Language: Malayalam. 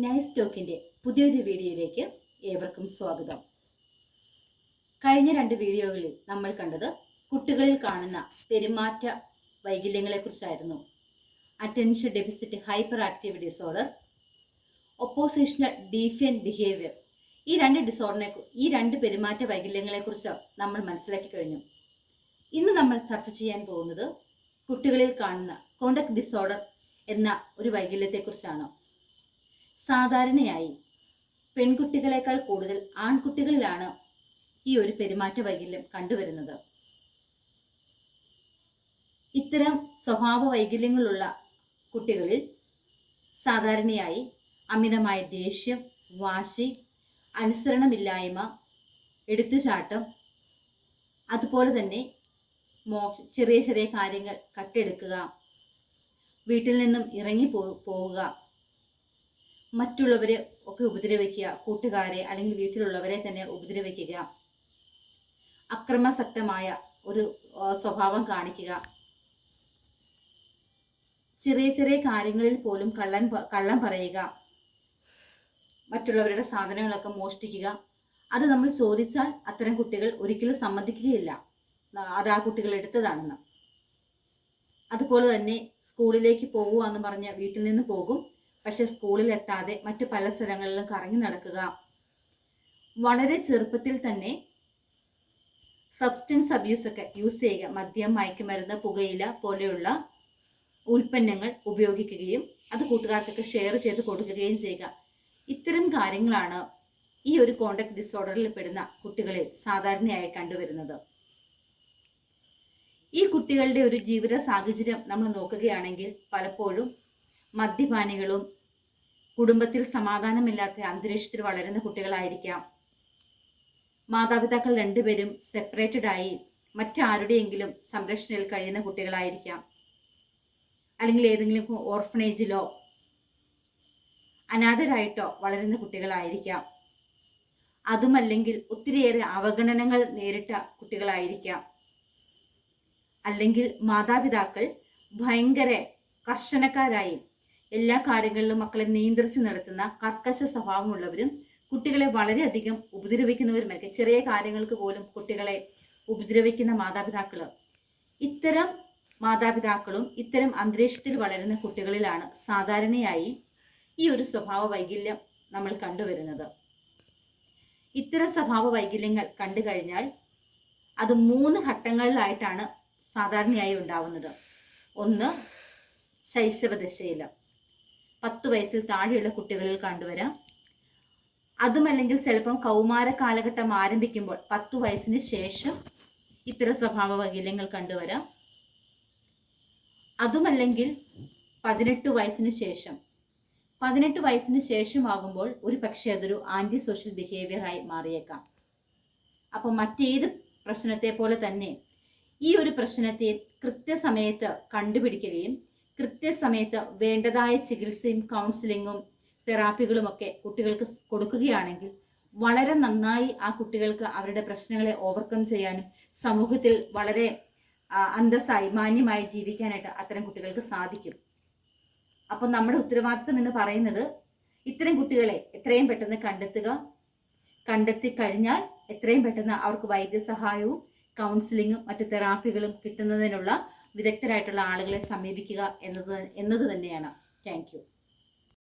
നൈസ് ടോക്കിൻ്റെ പുതിയൊരു വീഡിയോയിലേക്ക് ഏവർക്കും സ്വാഗതം. കഴിഞ്ഞ 2 വീഡിയോകളിൽ നമ്മൾ കണ്ടത് കുട്ടികളിൽ കാണുന്ന പെരുമാറ്റ വൈകല്യങ്ങളെക്കുറിച്ചായിരുന്നു. Attention deficit hyperactive disorder, oppositional defiant behaviour. ഈ 2 പെരുമാറ്റ വൈകല്യങ്ങളെക്കുറിച്ച് നമ്മൾ മനസ്സിലാക്കി കഴിഞ്ഞു. ഇന്ന് നമ്മൾ ചർച്ച ചെയ്യാൻ പോകുന്നത് കുട്ടികളിൽ കാണുന്ന കോണ്ടക്ട് ഡിസോർഡർ എന്ന ഒരു വൈകല്യത്തെക്കുറിച്ചാണ്. സാധാരണയായി പെൺകുട്ടികളെക്കാൾ കൂടുതൽ ആൺകുട്ടികളിലാണ് ഈ ഒരു പെരുമാറ്റ വൈകല്യം കണ്ടുവരുന്നത്. ഇത്തരം സ്വഭാവ വൈകല്യങ്ങളുള്ള കുട്ടികളിൽ സാധാരണയായി അമിതമായ ദേഷ്യം, വാശി, അനുസരണമില്ലായ്മ, എടുത്തുചാട്ടം, അതുപോലെ തന്നെ ചെറിയ ചെറിയ കാര്യങ്ങൾ കട്ടെടുക്കുക, വീട്ടിൽ നിന്നും ഇറങ്ങി പോവുക, മറ്റുള്ളവരെ ഒക്കെ ഉപദ്രവിക്കുക, കൂട്ടുകാരെ അല്ലെങ്കിൽ വീട്ടിലുള്ളവരെ തന്നെ ഉപദ്രവിക്കുക, അക്രമാസക്തമായ ഒരു സ്വഭാവം കാണിക്കുക, ചെറിയ ചെറിയ കാര്യങ്ങളിൽ പോലും കള്ളം പറയുക, മറ്റുള്ളവരുടെ സാധനങ്ങളൊക്കെ മോഷ്ടിക്കുക. അത് നമ്മൾ ചോദിച്ചാൽ അത്തരം കുട്ടികൾ ഒരിക്കലും സമ്മതിക്കുകയില്ല, അത് ആ കുട്ടികൾ എടുത്തതാണെന്ന്. അതുപോലെ തന്നെ സ്കൂളിലേക്ക് പോകുക എന്ന് പറഞ്ഞ് വീട്ടിൽ നിന്ന് പോകും, പക്ഷെ സ്കൂളിൽ എത്താതെ മറ്റു പല സ്ഥലങ്ങളിലും കറങ്ങി നടക്കുക. വളരെ ചെറുപ്പത്തിൽ തന്നെ സബ്സ്റ്റൻസ് അബ്യൂസ് ഒക്കെ യൂസ് ചെയ്യുക, മദ്യം, മയക്കുമരുന്ന്, പുകയില പോലെയുള്ള ഉൽപ്പന്നങ്ങൾ ഉപയോഗിക്കുകയും അത് കൂട്ടുകാർക്കൊക്കെ ഷെയർ ചെയ്ത് കൊടുക്കുകയും ചെയ്യുക. ഇത്തരം കാര്യങ്ങളാണ് ഈ ഒരു കോണ്ടക്ട് ഡിസോർഡറിൽ പെടുന്ന കുട്ടികളിൽ സാധാരണയായി കണ്ടുവരുന്നത്. ഈ കുട്ടികളുടെ ഒരു ജീവിത സാഹചര്യം നമ്മൾ നോക്കുകയാണെങ്കിൽ പലപ്പോഴും മദ്യപാനികളും കുടുംബത്തിൽ സമാധാനമില്ലാത്ത അന്തരീക്ഷത്തിൽ വളരുന്ന കുട്ടികളായിരിക്കാം. മാതാപിതാക്കൾ 2 പേരും സെപ്പറേറ്റഡ് ആയി മറ്റാരുടെയെങ്കിലും സംരക്ഷണയിൽ കഴിയുന്ന കുട്ടികളായിരിക്കാം. അല്ലെങ്കിൽ ഏതെങ്കിലും ഓർഫനേജിലോ അനാഥരായിട്ടോ വളരുന്ന കുട്ടികളായിരിക്കാം. അതുമല്ലെങ്കിൽ ഒത്തിരിയേറെ അവഗണനകൾ നേരിട്ട കുട്ടികളായിരിക്കാം. അല്ലെങ്കിൽ മാതാപിതാക്കൾ ഭയങ്കര കർശനക്കാരായി എല്ലാ കാര്യങ്ങളിലും മക്കളെ നിയന്ത്രിച്ച് നടത്തുന്ന കർക്കശ സ്വഭാവമുള്ളവരും കുട്ടികളെ വളരെയധികം ഉപദ്രവിക്കുന്നവരുമൊക്കെ, ചെറിയ കാര്യങ്ങൾക്ക് പോലും കുട്ടികളെ ഉപദ്രവിക്കുന്ന മാതാപിതാക്കള്. ഇത്തരം മാതാപിതാക്കളും ഇത്തരം അന്തരീക്ഷത്തിൽ വളരുന്ന കുട്ടികളിലാണ് സാധാരണയായി ഈ ഒരു സ്വഭാവ വൈകല്യം നമ്മൾ കണ്ടുവരുന്നത്. ഇത്തരം സ്വഭാവ വൈകല്യങ്ങൾ കണ്ടു കഴിഞ്ഞാൽ അത് 3 ഘട്ടങ്ങളിലായിട്ടാണ് സാധാരണയായി ഉണ്ടാവുന്നത്. ഒന്ന്, ശൈശവദശയിൽ 10 വയസ്സിൽ താഴെയുള്ള കുട്ടികളിൽ കണ്ടുവരാം. അതുമല്ലെങ്കിൽ ചിലപ്പം കൗമാര കാലഘട്ടം ആരംഭിക്കുമ്പോൾ 10 വയസ്സിന് ശേഷം ഇത്തരം സ്വഭാവ വൈകല്യങ്ങൾ കണ്ടുവരാം. അതുമല്ലെങ്കിൽ 18 വയസ്സിന് ശേഷം. 18 വയസ്സിന് ശേഷമാകുമ്പോൾ ഒരു പക്ഷേ അതൊരു ആൻറ്റി സോഷ്യൽ ബിഹേവിയറായി മാറിയേക്കാം. അപ്പം മറ്റേത് പ്രശ്നത്തെ പോലെ തന്നെ ഈ ഒരു പ്രശ്നത്തെ കൃത്യസമയത്ത് കണ്ടുപിടിക്കുകയും കൃത്യസമയത്ത് വേണ്ടതായ ചികിത്സയും കൗൺസിലിങ്ങും തെറാപ്പികളുമൊക്കെ കുട്ടികൾക്ക് കൊടുക്കുകയാണെങ്കിൽ വളരെ നന്നായി ആ കുട്ടികൾക്ക് അവരുടെ പ്രശ്നങ്ങളെ ഓവർകം ചെയ്യാനും സമൂഹത്തിൽ വളരെ അന്തസ്സായി മാന്യമായി ജീവിക്കാനായിട്ട് അത്തരം കുട്ടികൾക്ക് സാധിക്കും. അപ്പം നമ്മുടെ ഉത്തരവാദിത്വം എന്ന് പറയുന്നത് ഇത്തരം കുട്ടികളെ എത്രയും പെട്ടെന്ന് കണ്ടെത്തി കഴിഞ്ഞാൽ എത്രയും പെട്ടെന്ന് അവർക്ക് വൈദ്യസഹായവും കൗൺസിലിങ്ങും മറ്റു തെറാപ്പികളും കിട്ടുന്നതിനുള്ള വിദഗ്ധരായിട്ടുള്ള ആളുകളെ സമീപിക്കുക എന്നത് തന്നെയാണ്. Thank you.